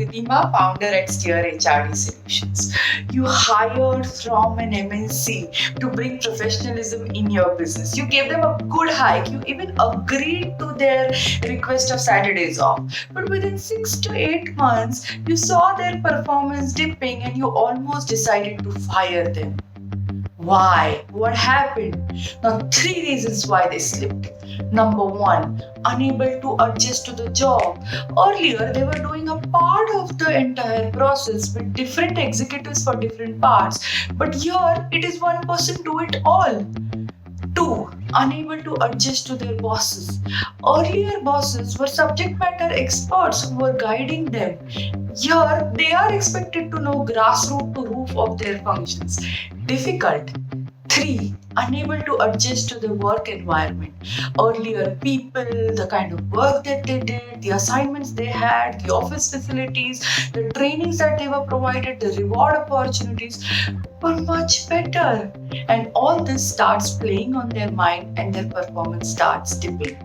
Ridhima, founder at SteerHRD Solutions. You hired from an MNC to bring professionalism in your business. You gave them a good hike. You even agreed to their request of Saturdays off. But within 6 to 8 months, you saw their performance dipping and you almost decided to fire them. Why? What happened? Now, 3 reasons why they slipped. Number 1, unable to adjust to the job. Earlier, they were doing a part of the entire process with different executives for different parts. But here, it is one person do it all. 2, unable to adjust to their bosses. Earlier bosses were subject matter experts who were guiding them. Here, they are expected to know grassroots to roof of their functions. Difficult. 3, unable to adjust to the work environment. Earlier people, the kind of work that they did, the assignments they had, the office facilities, the trainings that they were provided, the reward opportunities were much better. And all this starts playing on their mind and their performance starts dipping.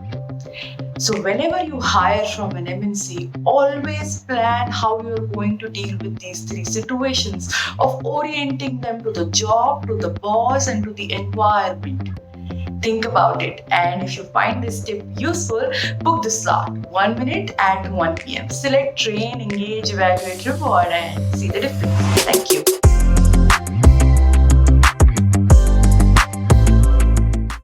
So whenever you hire from an MNC, always plan how you're going to deal with these 3 situations of orienting them to the job, to the boss, and to the environment. Think about it, and if you find this tip useful, book the slot 1 minute at 1 p.m. Select train, engage, evaluate, reward, and see the difference. Thank you.